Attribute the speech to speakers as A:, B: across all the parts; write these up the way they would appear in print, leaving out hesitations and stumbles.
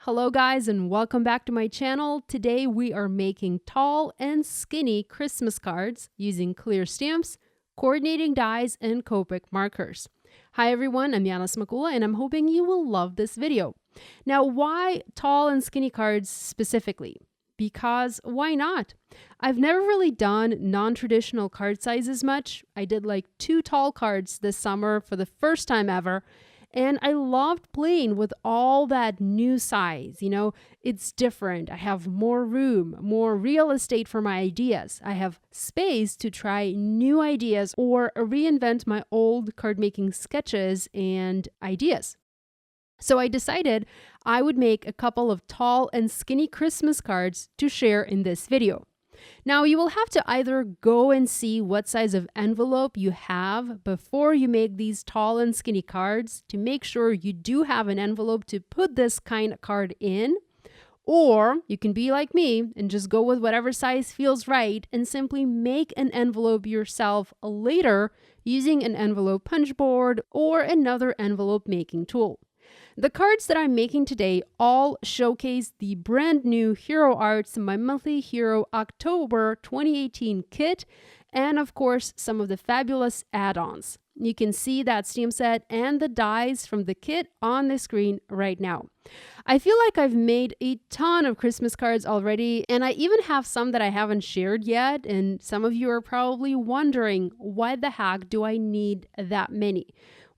A: Hello guys and welcome back to my channel. Today we are making tall and skinny Christmas cards using clear stamps, coordinating dies, and Copic markers. Hi everyone, I'm Yana Smakula and I'm hoping you will love this video. Now why tall and skinny cards specifically? Because why not? I've never really done non-traditional card sizes much. I did like 2 tall cards this summer for the first time ever. And I loved playing with all that new size. It's different. I have more room, more real estate for my ideas. I have space to try new ideas or reinvent my old card making sketches and ideas. So I decided I would make a couple of tall and skinny Christmas cards to share in this video. Now, you will have to either go and see what size of envelope you have before you make these tall and skinny cards to make sure you do have an envelope to put this kind of card in, or you can be like me and just go with whatever size feels right and simply make an envelope yourself later using an envelope punch board or another envelope making tool. The cards that I'm making today all showcase the brand new Hero Arts My Monthly Hero October 2018 kit and of course some of the fabulous add-ons. You can see that stamp set and the dies from the kit on the screen right now. I feel like I've made a ton of Christmas cards already, and I even have some that I haven't shared yet, and some of you are probably wondering, why the heck do I need that many?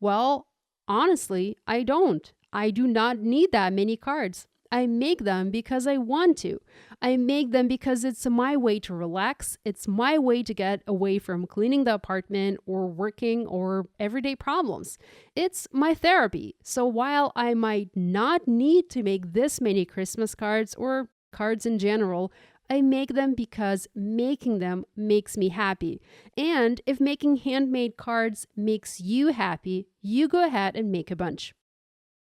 A: Well, honestly, I don't. I do not need that many cards. I make them because I want to. I make them because it's my way to relax. It's my way to get away from cleaning the apartment or working or everyday problems. It's my therapy. So while I might not need to make this many Christmas cards or cards in general, I make them because making them makes me happy. And if making handmade cards makes you happy, you go ahead and make a bunch.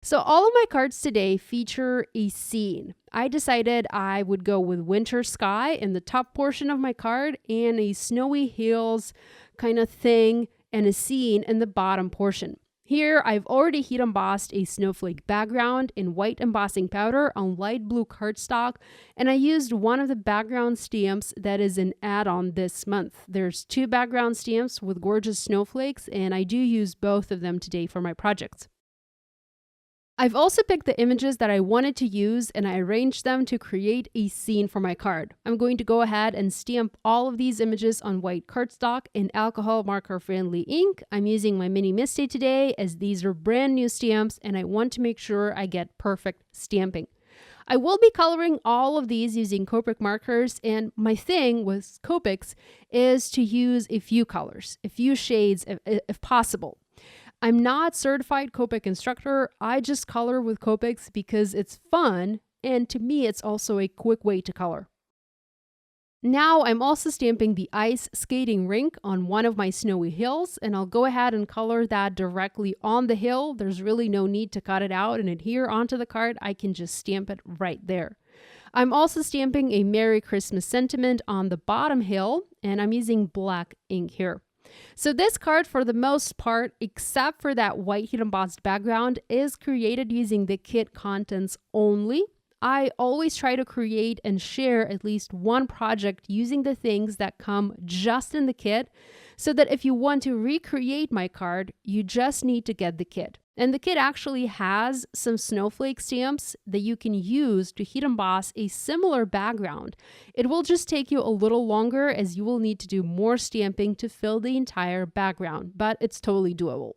A: So all of my cards today feature a scene. I decided I would go with winter sky in the top portion of my card and a snowy hills kind of thing and a scene in the bottom portion. Here, I've already heat embossed a snowflake background in white embossing powder on light blue cardstock, and I used one of the background stamps that is an add-on this month. There's 2 background stamps with gorgeous snowflakes, and I do use both of them today for my projects. I've also picked the images that I wanted to use and I arranged them to create a scene for my card. I'm going to go ahead and stamp all of these images on white cardstock in alcohol marker friendly ink. I'm using my mini Misty today as these are brand new stamps and I want to make sure I get perfect stamping. I will be coloring all of these using Copic markers, and my thing with Copics is to use a few colors, a few shades if possible. I'm not certified Copic instructor. I just color with Copics because it's fun, and to me, it's also a quick way to color. Now I'm also stamping the ice skating rink on one of my snowy hills, and I'll go ahead and color that directly on the hill. There's really no need to cut it out and adhere onto the card. I can just stamp it right there. I'm also stamping a Merry Christmas sentiment on the bottom hill, and I'm using black ink here. So this card, for the most part, except for that white heat embossed background, is created using the kit contents only. I always try to create and share at least one project using the things that come just in the kit, so that if you want to recreate my card, you just need to get the kit. And the kit actually has some snowflake stamps that you can use to heat emboss a similar background. It will just take you a little longer as you will need to do more stamping to fill the entire background, but it's totally doable.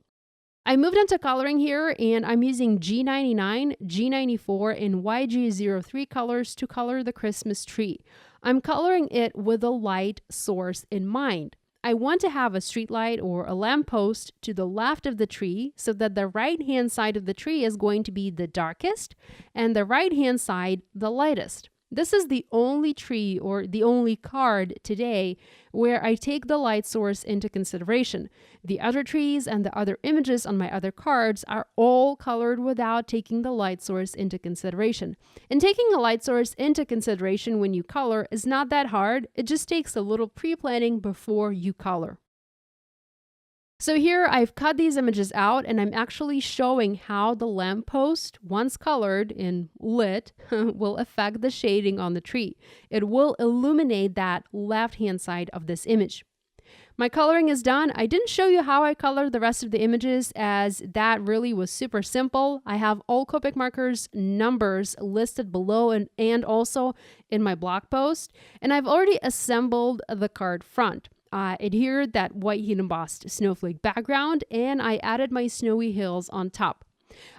A: I moved into coloring here and I'm using G99, G94, and YG03 colors to color the Christmas tree. I'm coloring it with a light source in mind. I want to have a street light or a lamppost to the left of the tree so that the right-hand side of the tree is going to be the darkest and the right-hand side the lightest. This is the only tree or the only card today where I take the light source into consideration. The other trees and the other images on my other cards are all colored without taking the light source into consideration. And taking a light source into consideration when you color is not that hard. It just takes a little pre-planning before you color. So here I've cut these images out and I'm actually showing how the lamppost, once colored and lit, will affect the shading on the tree. It will illuminate that left-hand side of this image. My coloring is done. I didn't show you how I colored the rest of the images as that really was super simple. I have all Copic markers numbers listed below and also in my blog post. And I've already assembled the card front. I adhered that white heat embossed snowflake background and I added my snowy hills on top.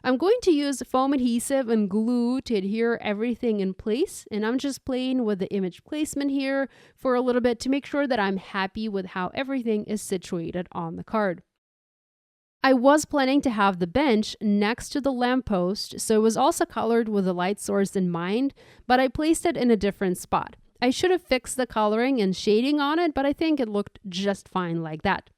A: I'm going to use foam adhesive and glue to adhere everything in place, and I'm just playing with the image placement here for a little bit to make sure that I'm happy with how everything is situated on the card. I was planning to have the bench next to the lamppost, so it was also colored with a light source in mind, but I placed it in a different spot. I should have fixed the coloring and shading on it, but I think it looked just fine like that.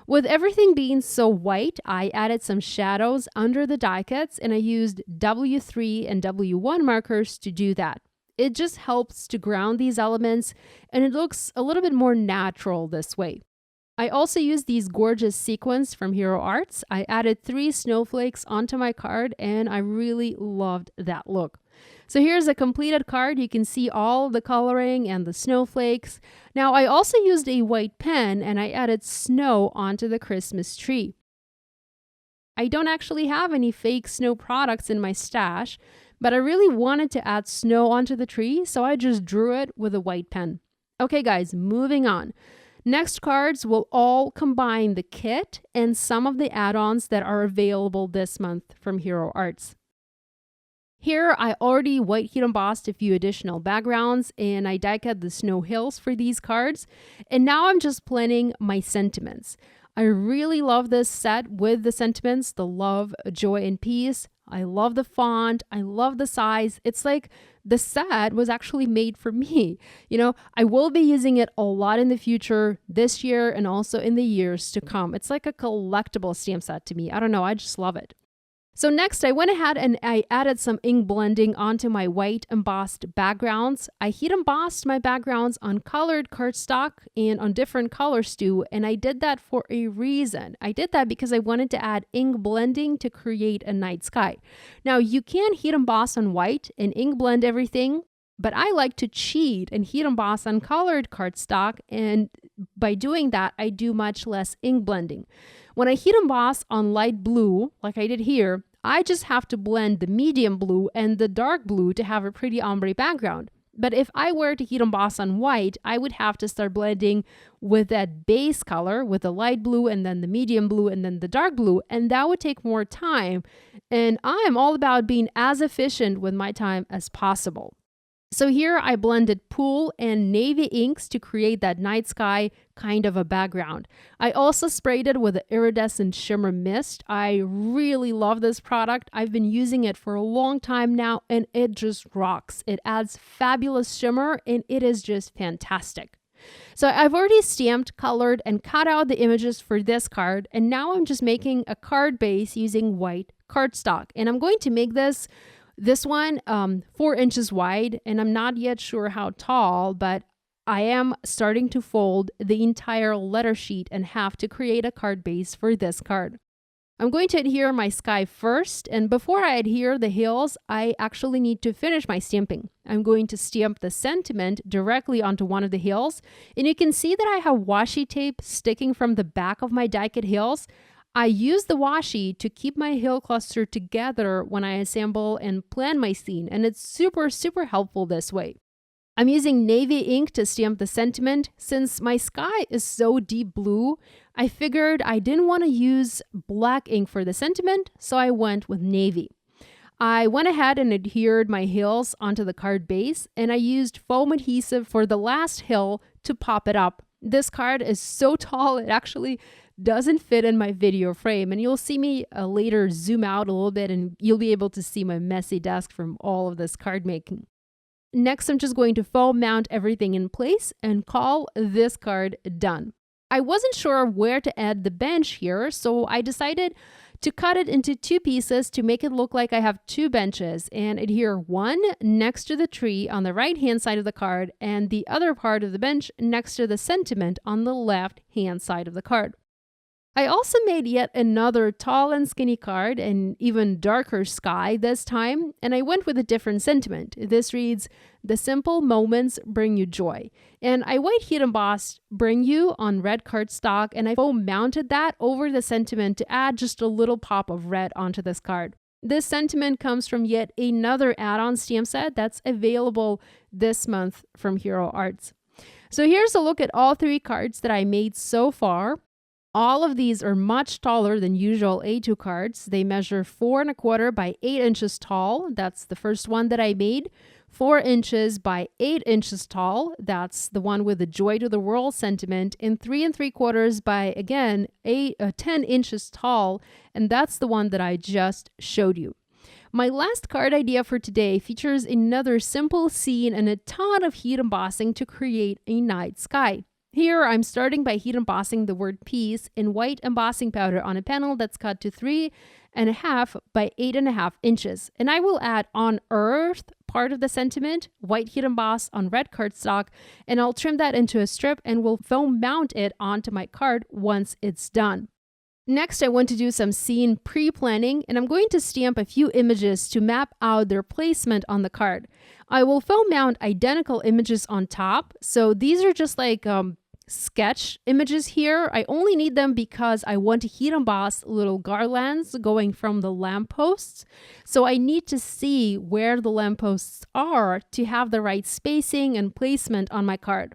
A: With everything being so white, I added some shadows under the die cuts and I used W3 and W1 markers to do that. It just helps to ground these elements and it looks a little bit more natural this way. I also used these gorgeous sequins from Hero Arts. I added 3 snowflakes onto my card and I really loved that look. So here's a completed card. You can see all the coloring and the snowflakes. Now I also used a white pen and I added snow onto the Christmas tree. I don't actually have any fake snow products in my stash, but I really wanted to add snow onto the tree, so I just drew it with a white pen. Okay guys, moving on. Next cards will all combine the kit and some of the add-ons that are available this month from Hero Arts. Here, I already white heat embossed a few additional backgrounds and I die cut the snow hills for these cards. And now I'm just planning my sentiments. I really love this set with the sentiments, the love, joy, and peace. I love the font. I love the size. It's like the set was actually made for me. You know, I will be using it a lot in the future, this year, and also in the years to come. It's like a collectible stamp set to me. I don't know. I just love it. So next, I went ahead and I added some ink blending onto my white embossed backgrounds. I heat embossed my backgrounds on colored cardstock and on different colors too, and I did that for a reason. I did that because I wanted to add ink blending to create a night sky. Now, you can heat emboss on white and ink blend everything, but I like to cheat and heat emboss on colored cardstock, and by doing that, I do much less ink blending. When I heat emboss on light blue, like I did here, I just have to blend the medium blue and the dark blue to have a pretty ombre background. But if I were to heat emboss on white, I would have to start blending with that base color, with the light blue and then the medium blue and then the dark blue, and that would take more time. And I'm all about being as efficient with my time as possible. So here I blended pool and navy inks to create that night sky kind of a background. I also sprayed it with an iridescent shimmer mist. I really love this product. I've been using it for a long time now and it just rocks. It adds fabulous shimmer and it is just fantastic. So I've already stamped, colored, and cut out the images for this card, and now I'm just making a card base using white cardstock. And I'm going to make this one 4 inches wide, and I'm not yet sure how tall, but I am starting to fold the entire letter sheet and have to create a card base for this card. I'm going to adhere my sky first, and before I adhere the hills, I actually need to finish my stamping. I'm going to stamp the sentiment directly onto one of the hills, and you can see that I have washi tape sticking from the back of my die cut hills. I use the washi to keep my hill cluster together when I assemble and plan my scene, and it's super, super helpful this way. I'm using navy ink to stamp the sentiment. Since my sky is so deep blue, I figured I didn't want to use black ink for the sentiment, so I went with navy. I went ahead and adhered my hills onto the card base, and I used foam adhesive for the last hill to pop it up. This card is so tall, it actually doesn't fit in my video frame, and you'll see me later zoom out a little bit and you'll be able to see my messy desk from all of this card making. Next, I'm just going to foam mount everything in place and call this card done. I wasn't sure where to add the bench here, so I decided to cut it into 2 pieces to make it look like I have 2 benches and adhere one next to the tree on the right hand side of the card and the other part of the bench next to the sentiment on the left hand side of the card. I also made yet another tall and skinny card, an even darker sky this time, and I went with a different sentiment. This reads, "The simple moments bring you joy." And I white heat embossed "bring you" on red cardstock, and I foam mounted that over the sentiment to add just a little pop of red onto this card. This sentiment comes from yet another add-on stamp set that's available this month from Hero Arts. So here's a look at all 3 cards that I made so far. All of these are much taller than usual A2 cards. They measure 4¼ by 8 inches tall. That's the first one that I made. 4 inches by 8 inches tall. That's the one with the joy to the world sentiment. And 3¾ by, again, 10 inches tall. And that's the one that I just showed you. My last card idea for today features another simple scene and a ton of heat embossing to create a night sky. Here, I'm starting by heat embossing the word peace in white embossing powder on a panel that's cut to 3½ by 8½ inches. And I will add "on earth" part of the sentiment, white heat emboss on red cardstock, and I'll trim that into a strip and will foam mount it onto my card once it's done. Next, I want to do some scene pre-planning, and I'm going to stamp a few images to map out their placement on the card. I will foam mount identical images on top, so these are just like sketch images here. I only need them because I want to heat emboss little garlands going from the lampposts. So I need to see where the lampposts are to have the right spacing and placement on my card.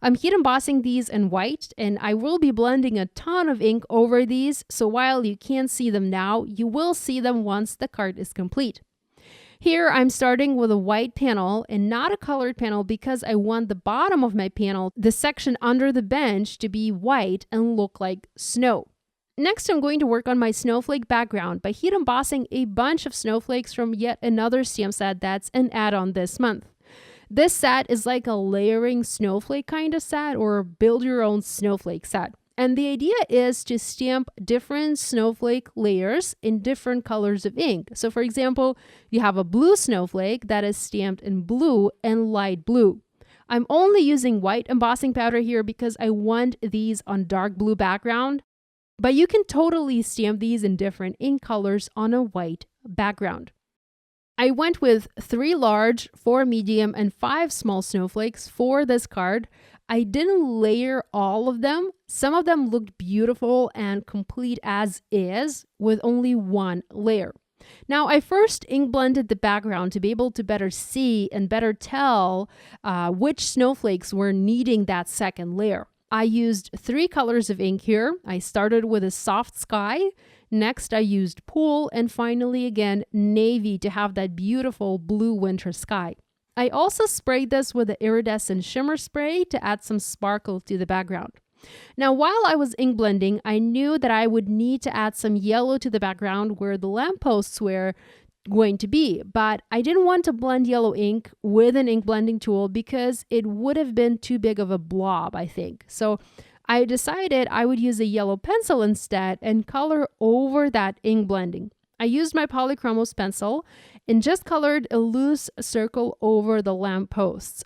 A: I'm heat embossing these in white, and I will be blending a ton of ink over these, so while you can't see them now, you will see them once the card is complete. Here, I'm starting with a white panel and not a colored panel because I want the bottom of my panel, the section under the bench, to be white and look like snow. Next, I'm going to work on my snowflake background by heat embossing a bunch of snowflakes from yet another stamp set that's an add-on this month. This set is like a layering snowflake kind of set or build your own snowflake set. And the idea is to stamp different snowflake layers in different colors of ink. So for example, you have a blue snowflake that is stamped in blue and light blue. I'm only using white embossing powder here because I want these on dark blue background, but you can totally stamp these in different ink colors on a white background. I went with 3 large, 4 medium, and 5 small snowflakes for this card. I didn't layer all of them. Some of them looked beautiful and complete as is with only 1 layer. Now, I first ink blended the background to be able to better see and better tell which snowflakes were needing that second layer. I used 3 colors of ink here. I started with a soft sky. Next, I used pool, and finally again, navy to have that beautiful blue winter sky. I also sprayed this with the iridescent shimmer spray to add some sparkle to the background. Now, while I was ink blending, I knew that I would need to add some yellow to the background where the lampposts were going to be, but I didn't want to blend yellow ink with an ink blending tool because it would have been too big of a blob, I think. So I decided I would use a yellow pencil instead and color over that ink blending. I used my Polychromos pencil and just colored a loose circle over the lampposts.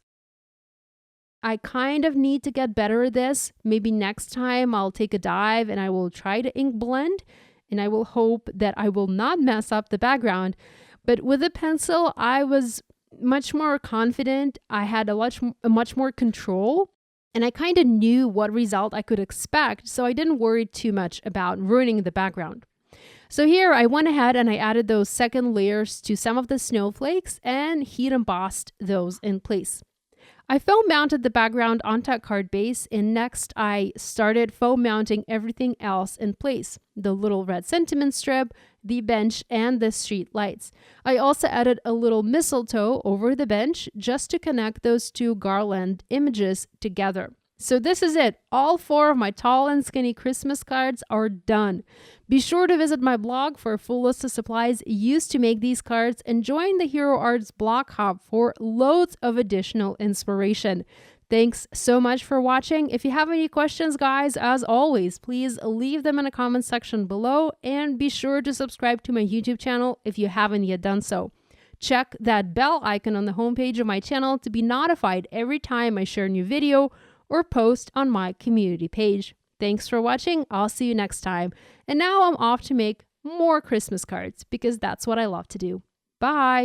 A: I kind of need to get better at this. Maybe next time I'll take a dive and I will try to ink blend, and I will hope that I will not mess up the background. But with the pencil, I was much more confident. I had much more control, and I kind of knew what result I could expect, so I didn't worry too much about ruining the background. So here I went ahead and I added those second layers to some of the snowflakes and heat embossed those in place. I foam mounted the background onto a card base, and next I started foam mounting everything else in place. The little red sentiment strip, the bench, and the street lights. I also added a little mistletoe over the bench just to connect those 2 garland images together. So this is it. All 4 of my tall and skinny Christmas cards are done. Be sure to visit my blog for a full list of supplies used to make these cards, and join the Hero Arts blog hub for loads of additional inspiration. Thanks so much for watching. If you have any questions, guys, as always, please leave them in the comment section below, and be sure to subscribe to my YouTube channel if you haven't yet done so. Check that bell icon on the homepage of my channel to be notified every time I share a new video or post on my community page. Thanks for watching. I'll see you next time. And now I'm off to make more Christmas cards because that's what I love to do. Bye!